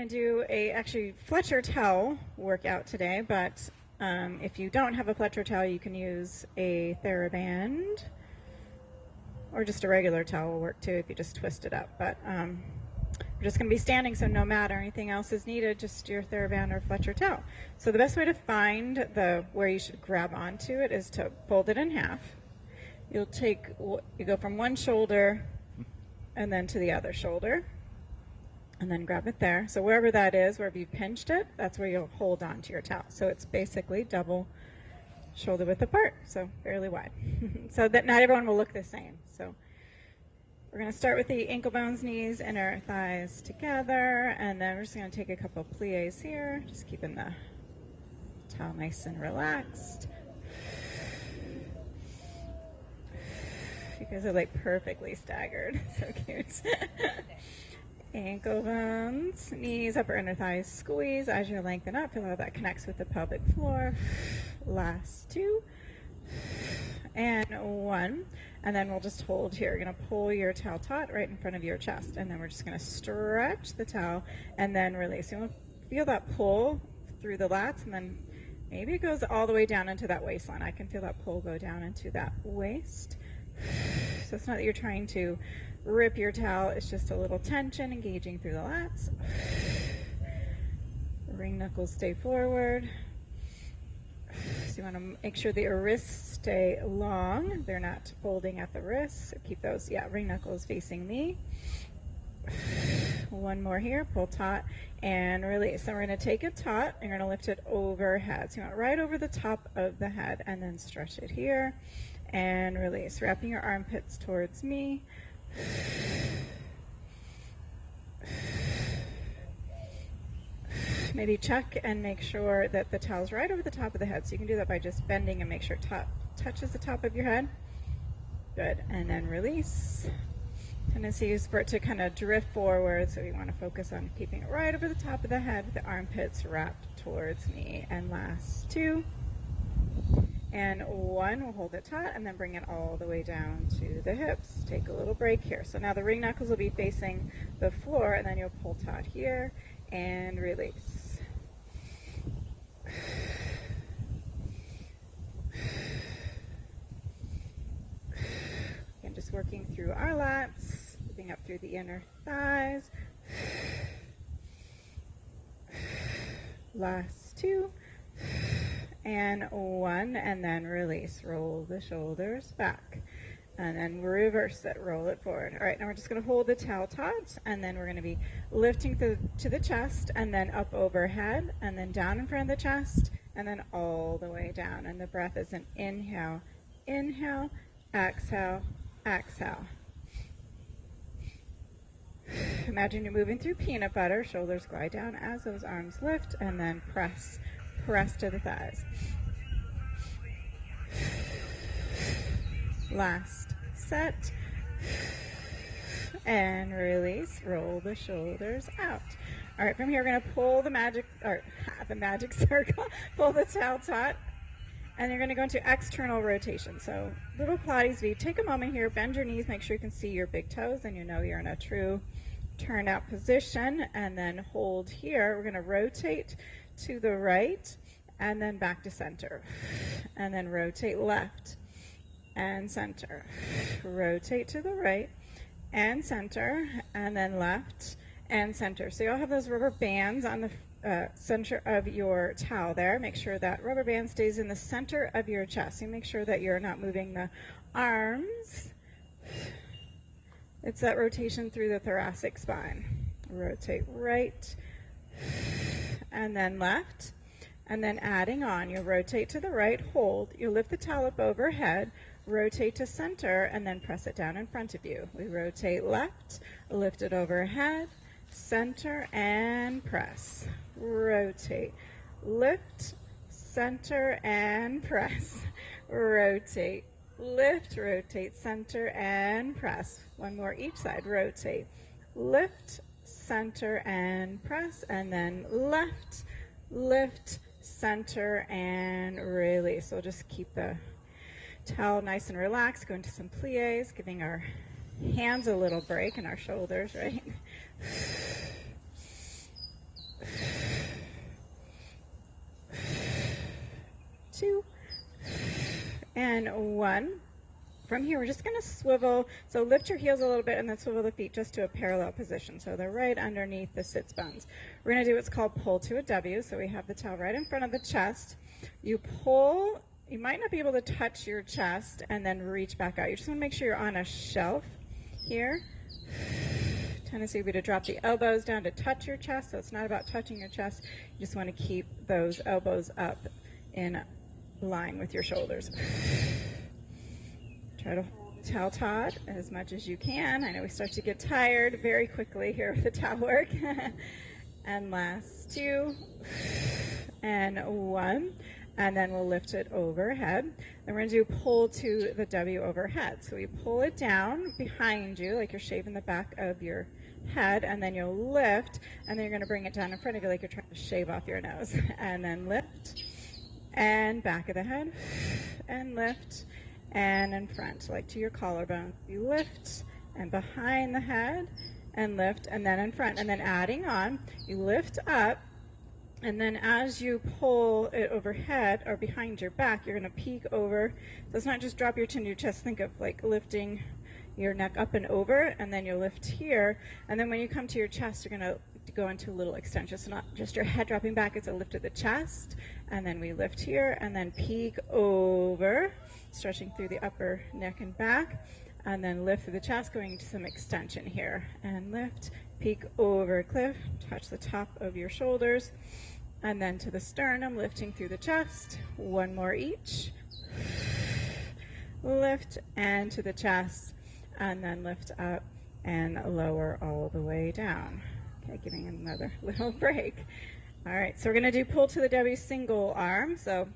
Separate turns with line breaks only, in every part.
to do a actually Fletcher towel workout today, but if you don't have a Fletcher towel, you can use a TheraBand, or just a regular towel will work too if you just twist it up. But we're just going to be standing, so no matter anything else is needed, just your TheraBand or Fletcher towel. So the best way to find where you should grab onto it is to fold it in half. You go from one shoulder and then to the other shoulder, and then grab it there. So wherever that is, wherever you pinched it, that's where you'll hold on to your towel. So it's basically double shoulder width apart, so fairly wide. So that not everyone will look the same. So we're going to start with the ankle bones, knees, inner thighs together, and then we're just going to take a couple of plies here, just keeping the towel nice and relaxed. You guys are like perfectly staggered. So cute. Ankle bones, knees, upper inner thighs squeeze as you lengthen up. Feel how that connects with the pelvic floor. Last two. And one. And then we'll just hold here. You're going to pull your towel taut right in front of your chest. And then we're just going to stretch the towel and then release. You want to feel that pull through the lats, and then maybe it goes all the way down into that waistline. I can feel that pull go down into that waist. So it's not that you're trying to rip your towel, it's just a little tension engaging through the lats. Ring knuckles stay forward. So you want to make sure that your wrists stay long. They're not folding at the wrists. So keep those, ring knuckles facing me. One more here, pull taut and release. So we're going to take it taut and you're going to lift it overhead. So you want it right over the top of the head and then stretch it here. And release, wrapping your armpits towards me. Maybe check and make sure that the towel's right over the top of the head. So you can do that by just bending and make sure it touches the top of your head. Good, and then release. Tendency is for it to kind of drift forward, so we want to focus on keeping it right over the top of the head with the armpits wrapped towards me. And last two. And one, we'll hold it taut and then bring it all the way down to the hips. Take a little break here. So now the ring knuckles will be facing the floor, and then you'll pull taut here and release. Again, just working through our lats, moving up through the inner thighs. Last two. And one, and then release. Roll the shoulders back. And then reverse it, roll it forward. All right, now we're just going to hold the towel taut, and then we're going to be lifting to the chest, and then up overhead, and then down in front of the chest, and then all the way down. And the breath is an inhale, inhale, exhale, exhale. Imagine you're moving through peanut butter. Shoulders glide down as those arms lift, and then press to the thighs. Last set. And release. Roll the shoulders out. All right, from here we're going to pull the magic circle. Pull the towel taut. And you're going to go into external rotation. So little Pilates V. Take a moment here. Bend your knees. Make sure you can see your big toes, and you know you're in a true turnout position. And then hold here. We're going to rotate to the right and then back to center, and then rotate left and center, rotate to the right and center, and then left and center. So you'll have those rubber bands on the center of your towel there. Make sure that rubber band stays in the center of your chest. You make sure that you're not moving the arms. It's that rotation through the thoracic spine. Rotate right and then left, and then adding on, you'll rotate to the right, hold, you lift the towel up overhead, rotate to center, and then press it down in front of you. We rotate left, lift it overhead, center, and press. Rotate, lift, center, and press. Rotate, lift, rotate, center, and press. One more each side. Rotate, lift, center, and press, and then left, lift, center, and release. So just keep the towel nice and relaxed. Go into some plies, giving our hands a little break and our shoulders, right? 2, and 1. From here, we're just going to swivel, so lift your heels a little bit and then swivel the feet just to a parallel position. So they're right underneath the sits bones. We're going to do what's called pull to a W. So we have the towel right in front of the chest. You pull, you might not be able to touch your chest and then reach back out. You just want to make sure you're on a shelf here. Tendency would be to drop the elbows down to touch your chest, so it's not about touching your chest. You just want to keep those elbows up in line with your shoulders. Try to towel taut as much as you can. I know we start to get tired very quickly here with the towel work. And last 2, and 1. And then we'll lift it overhead. Then we're going to do pull to the W overhead. So we pull it down behind you, like you're shaving the back of your head, and then you'll lift, and then you're going to bring it down in front of you like you're trying to shave off your nose. And then lift, and back of the head, and lift, and in front, like to your collarbone. You lift, and behind the head, and lift, and then in front. And then adding on, you lift up, and then as you pull it overhead or behind your back, you're going to peek over. So it's not just drop your chin to your chest. Think of like lifting your neck up and over, and then you'll lift here. And then when you come to your chest, you're going to go into a little extension. So not just your head dropping back, it's a lift of the chest. And then we lift here, and then peek over, stretching through the upper neck and back. And then lift through the chest, going into some extension here. And lift, peek over, cliff, touch the top of your shoulders. And then to the sternum, lifting through the chest. 1 more each. Lift, and to the chest. And then lift up and lower all the way down. Okay, giving another little break. All right, so we're going to do pull to the W single arm. So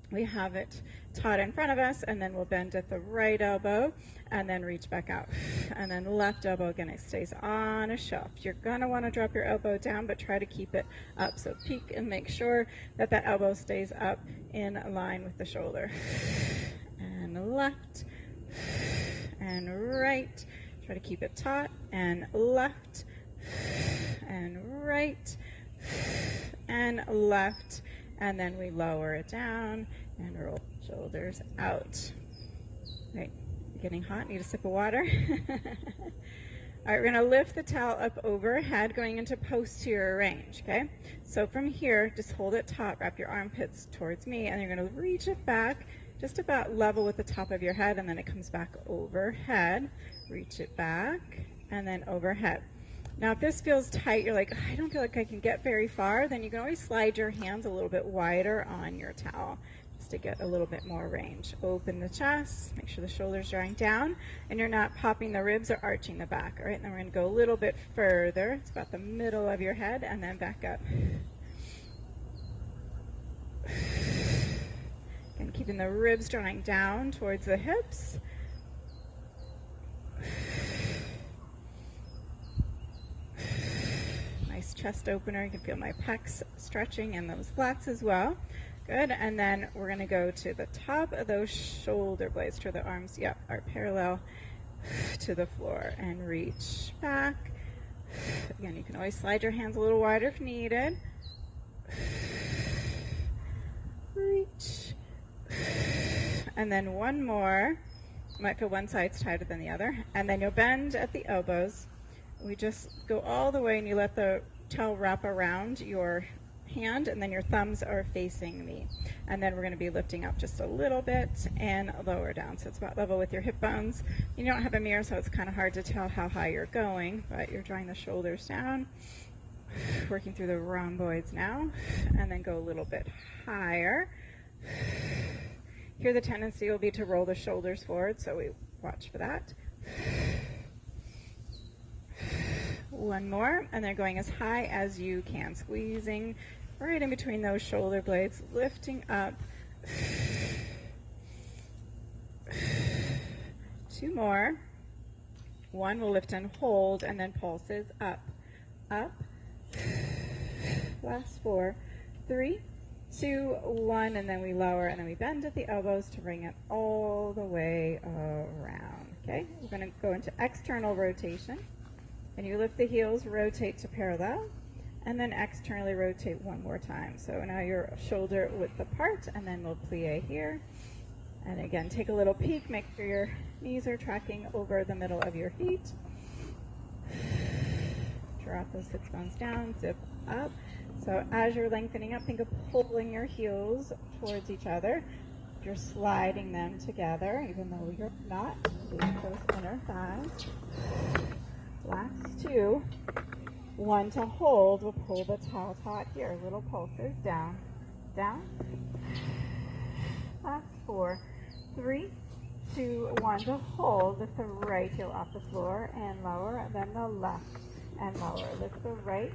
we have it taut in front of us, and then we'll bend at the right elbow and then reach back out. And then left elbow, again, it stays on a shelf. You're going to want to drop your elbow down, but try to keep it up. So peek and make sure that that elbow stays up in line with the shoulder. And left, and right. Try to keep it taut, and left, and right, and left. And then we lower it down and roll shoulders out. Right, getting hot, need a sip of water. All right, we're gonna lift the towel up overhead, going into posterior range, okay? So from here, just hold it taut, wrap your armpits towards me, and you're gonna reach it back just about level with the top of your head, and then it comes back overhead. Reach it back, and then overhead. Now, if this feels tight, you're like, I don't feel like I can get very far, then you can always slide your hands a little bit wider on your towel just to get a little bit more range. Open the chest, make sure the shoulders are drawing down, and you're not popping the ribs or arching the back. All right, and then we're going to go a little bit further. It's about the middle of your head, and then back up. Again, keeping the ribs drawing down towards the hips. Nice chest opener. You can feel my pecs stretching and those lats as well. Good. And then we're going to go to the top of those shoulder blades, to the arms, yep, are parallel to the floor, and reach back. Again, you can always slide your hands a little wider if needed. Reach. And then one more. You might feel one side's tighter than the other. And then you'll bend at the elbows. We just go all the way, and you let the towel wrap around your hand, and then your thumbs are facing me. And then we're going to be lifting up just a little bit and lower down. So it's about level with your hip bones. You don't have a mirror, so it's kind of hard to tell how high you're going, but you're drawing the shoulders down, working through the rhomboids now, and then go a little bit higher. Here the tendency will be to roll the shoulders forward, so we watch for that. One more, and then going as high as you can, squeezing right in between those shoulder blades, lifting up. 2 more. 1 will lift and hold, and then pulses up, up. Last 4, 3, 2, 1, and then we lower, and then we bend at the elbows to bring it all the way around. Okay, we're going to go into external rotation. And you lift the heels, rotate to parallel, and then externally rotate one more time. So now your shoulder width apart, and then we'll plie here. And again, take a little peek, make sure your knees are tracking over the middle of your feet. Drop those hip bones down, zip up. So as you're lengthening up, think of pulling your heels towards each other. You're sliding them together, even though you're not. Leave those inner thighs. Last two. One to hold, we'll pull the towel taut here. Little pulses, down, down. Last 4, 3, 2, 1 to hold. Lift the right heel off the floor and lower, and then the left and lower. Lift the right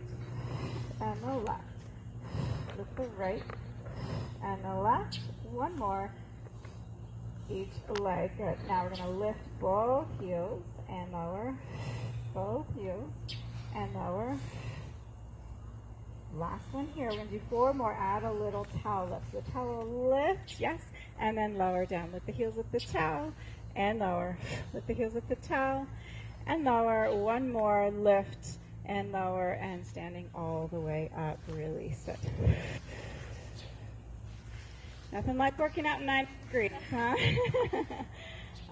and the left. Lift the right and the left. One more. Each leg. Good. Now we're going to lift both heels and lower. Both heels and lower. Last one here. We're going to do 4 more. Add a little towel lift. So the towel lift, yes, and then lower down. Lift the heels with the towel and lower. Lift the heels with the towel and lower. One more. Lift and lower, and standing all the way up. Release it. Nothing like working out in 90 degrees, huh?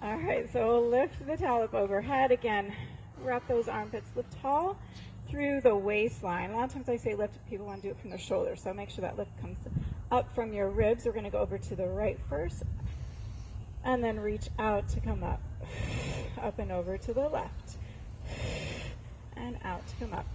All right, so we'll lift the towel up overhead. Again, wrap those armpits, lift tall through the waistline. A lot of times I say lift, people want to do it from their shoulders, so make sure that lift comes up from your ribs. We're going to go over to the right first, and then reach out to come up. Up and over to the left, and out to come up.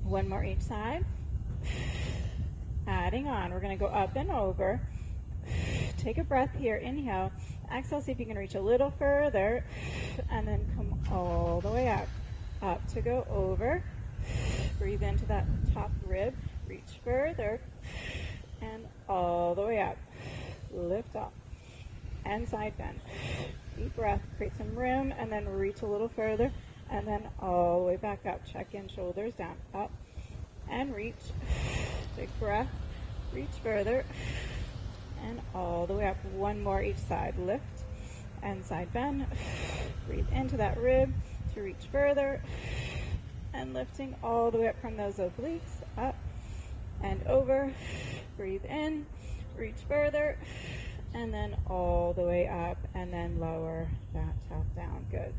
One more each side. Adding on. We're going to go up and over. Take a breath here. Inhale. Exhale. See if you can reach a little further. And then come all the way up. Up to go over. Breathe into that top rib. Reach further. And all the way up. Lift up. And side bend. Deep breath. Create some room. And then reach a little further. And then all the way back up. Check in, shoulders down, up, and reach. Big breath. Reach further, and all the way up. One more each side. Lift and side bend. Breathe into that rib to reach further, and lifting all the way up from those obliques, up and over. Breathe in, reach further, and then all the way up, and then lower that top down. Good.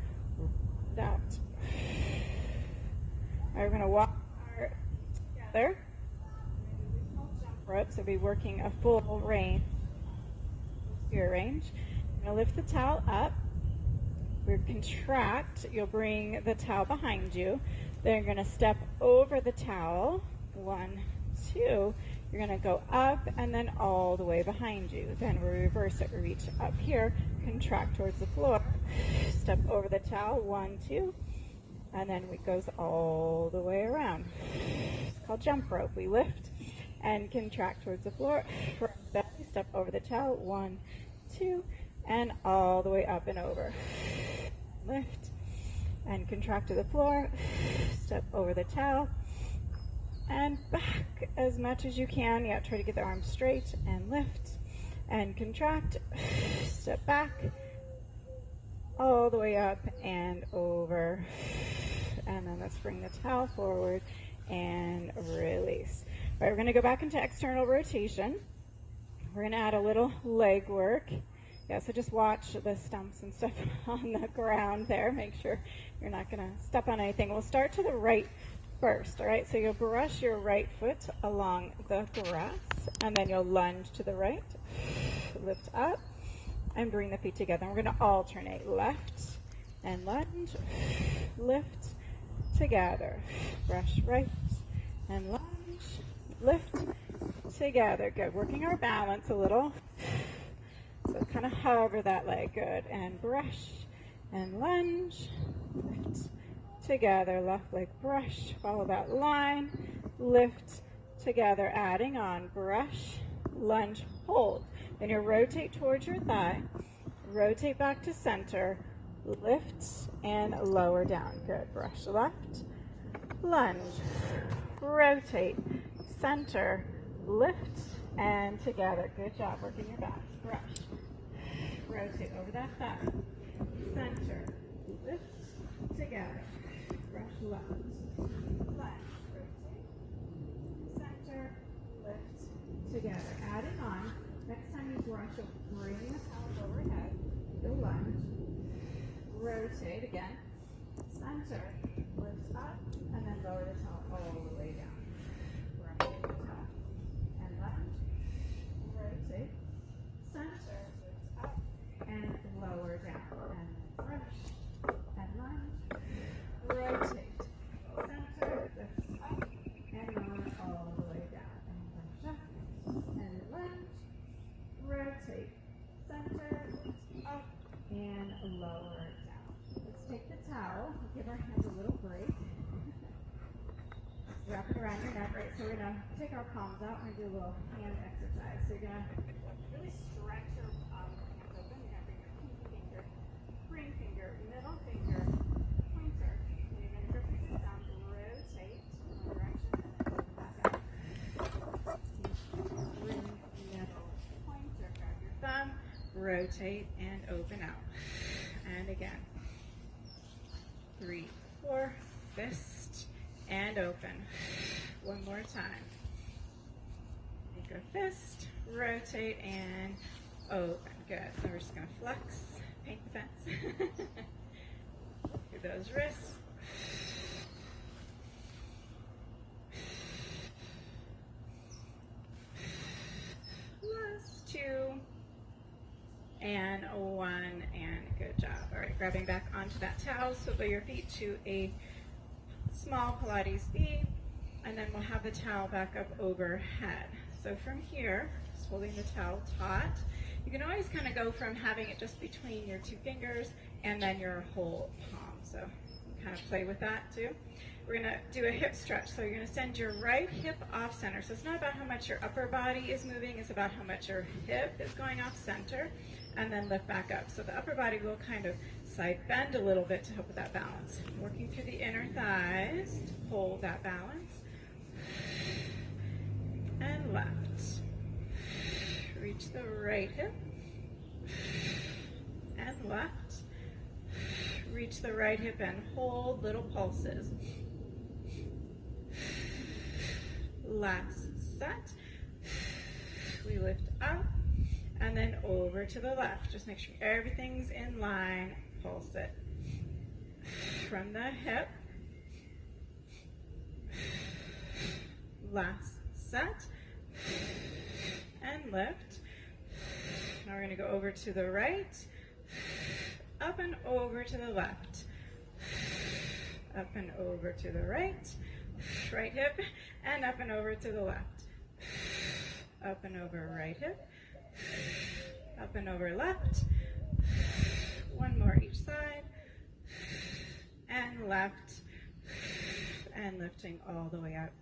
Out. All right, we're going to walk together. Jump rope, so we'll be working a full range, posterior range. We're going to lift the towel up. We're contract. You'll bring the towel behind you. Then you're going to step over the towel. 1, 2. You're going to go up and then all the way behind you. Then we reverse it. We reach up here, contract towards the floor. Step over the towel, 1, 2, and then it goes all the way around. It's called jump rope. We lift and contract towards the floor. Step over the towel, 1, 2, and all the way up and over. Lift and contract to the floor. Step over the towel and back as much as you can. Yeah, try to get the arms straight and lift and contract. Step back. All the way up and over. And then let's bring the towel forward and release. All right, we're going to go back into external rotation. We're going to add a little leg work. Yeah, so just watch the stumps and stuff on the ground there. Make sure you're not going to step on anything. We'll start to the right first, all right? So you'll brush your right foot along the grass, and then you'll lunge to the right, lift up, and bring the feet together. And we're going to alternate left and lunge, lift, together. Brush right and lunge, lift, together. Good. Working our balance a little. So kind of hover that leg. Good. And brush and lunge, lift, together. Left leg brush. Follow that line, lift, together. Adding on, brush, lunge, hold. Then you rotate towards your thigh, rotate back to center, lift and lower down. Good. Brush left, lunge, rotate, center, lift and together. Good job working your backs. Brush. Rotate over that thigh. Center. Lift. Together. Brush left. Left. Rotate. Center. Lift. Together. Adding on. Next time you brush, you'll bring the towel overhead. You'll lunge. Rotate again. Center. Lift up. And then lower the towel all the way down. Brush the towel. And lunge. Rotate. Center. Lift up. And lower down. And brush. And lunge. Rotate. Center. Lift up. And lower all the way down. And brush up. And lunge. Rotate. Center. Lift up. And lower down. Let's take the towel. Give our hands a little break. Wrap it around your neck, right? So we're going to take our palms out and do a little hand exercise. So you're going to really stretch your hands open. You're going to bring your pinky finger, ring finger, middle finger, pointer. And you're going to grip your feet down, rotate in one direction, and then back out. Ring, middle, pointer. Grab your thumb, rotate, and open out. And again. 3, 4, fist. And open. One more time. Make a fist, rotate, and open. Good. Then we're just going to flex, paint the fence. Through those wrists. Last 2. And 1. And good job. All right, grabbing back onto that towel. Swivel your feet to a small Pilates B, and then we'll have the towel back up overhead. So from here, just holding the towel taut, you can always kind of go from having it just between your 2 fingers and then your whole palm. So you kind of play with that too. We're going to do a hip stretch. So you're going to send your right hip off center. So it's not about how much your upper body is moving, it's about how much your hip is going off center, and then lift back up. So the upper body will kind of side bend a little bit to help with that balance. Working through the inner thighs, hold that balance. And left. Reach the right hip. And left. Reach the right hip and hold little pulses. Last set. We lift up and then over to the left. Just make sure everything's in line. Pulse it. From the hip. Last set. And lift. Now we're going to go over to the right. Up and over to the left. Up and over to the right. Right hip. And up and over to the left. Up and over right hip. Up and over left. One more each side. And left. And lifting all the way up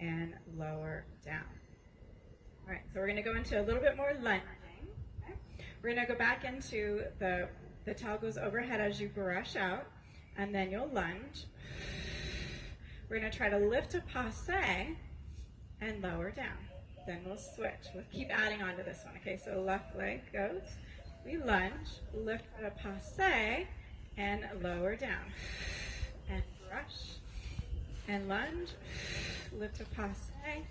and lower down. All right, so we're going to go into a little bit more lunging. Okay? We're going to go back into the towel goes overhead as you brush out, and then you'll lunge. We're going to try to lift a passe and lower down. Then we'll switch. We'll keep adding on to this one. Okay, so left leg goes. We lunge, lift at a passe, and lower down. And brush, and lunge, lift a passe,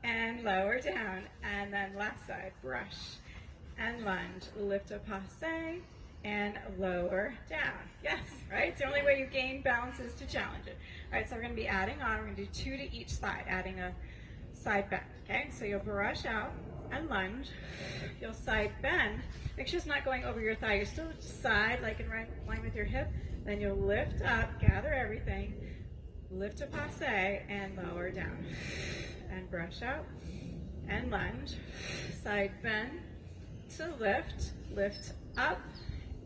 and lower down. And then last side, brush, and lunge, lift a passe, and lower down. Yes, right? It's the only way you gain balance is to challenge it. All right, so we're going to be adding on. We're going to do 2 to each side, adding a side bend. Okay, so you'll brush out and lunge. You'll side bend. Make sure it's not going over your thigh. You're still side, like in line with your hip. Then you'll lift up, gather everything, lift a passe, and lower down. And brush out and lunge. Side bend to lift, lift up,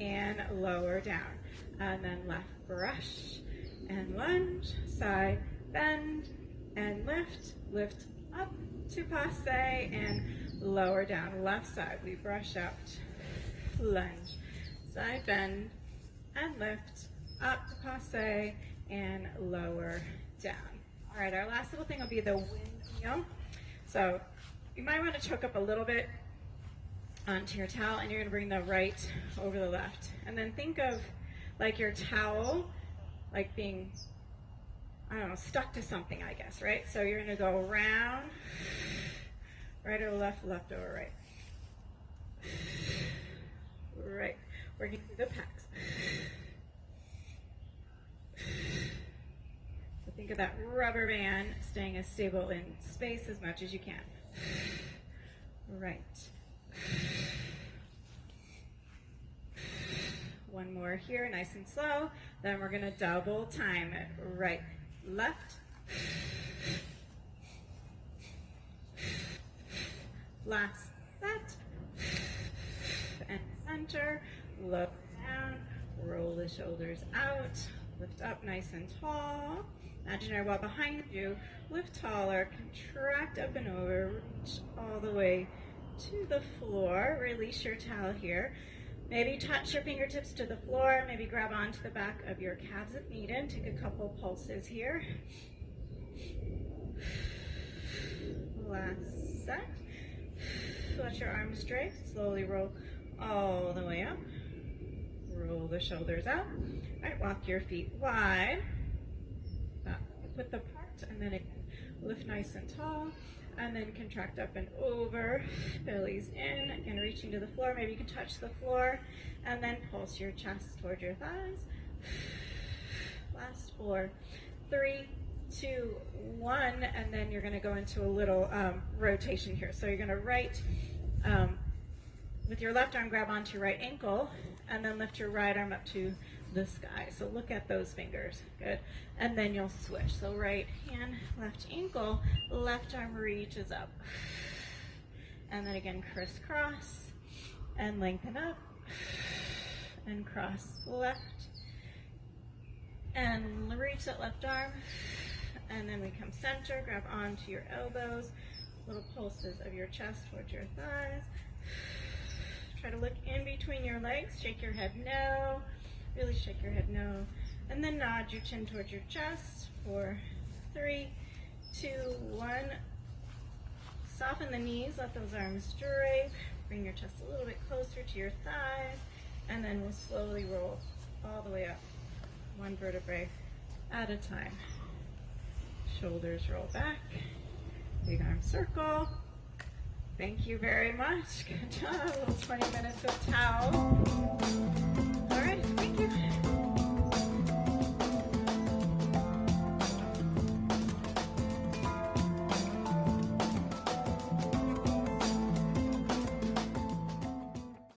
and lower down. And then left brush and lunge, side bend and lift, lift up to passe and lower down. Left side, we brush out, lunge, side bend and lift, up to passe and lower down. All right, our last little thing will be the windmill. So You might want to choke up a little bit onto your towel, and you're going to bring the right over the left. And then think of like your towel like being, I don't know, stuck to something, I guess, right? So you're going to go around, right over left, left over right. Right. Working through the pecs. So think of that rubber band staying as stable in space as much as you can. Right. One more here, nice and slow. Then we're going to double time it. Right, left. Last set. And center. Look down. Roll the shoulders out. Lift up nice and tall. Imaginary wall behind you. Lift taller. Contract up and over. Reach all the way to the floor. Release your towel here. Maybe touch your fingertips to the floor. Maybe grab onto the back of your calves if needed. Take a couple pulses here. Last set. Let your arms straight. Slowly roll all the way up. Roll the shoulders out. All right, walk your feet wide. Width apart, and then again, lift nice and tall. And then contract up and over, bellies in, again reaching to the floor. Maybe you can touch the floor, and then pulse your chest toward your thighs. Last 4, 3, 2, 1, and then you're going to go into a little rotation here. So you're going to with your left arm, grab onto your right ankle, and then lift your right arm up to the sky. So look at those fingers. Good. And then you'll switch. So right hand, left ankle, left arm reaches up. And then again, crisscross and lengthen up and cross left and reach that left arm. And then we come center, grab onto your elbows, little pulses of your chest towards your thighs. Try to look in between your legs, shake your head no. Really shake your head no. And then nod your chin towards your chest. 4, 3, 2, 1. Soften the knees, let those arms drape. Bring your chest a little bit closer to your thighs. And then we'll slowly roll all the way up. One vertebrae at a time. Shoulders roll back. Big arm circle. Thank you very much. Good job. A little 20 minutes of towel.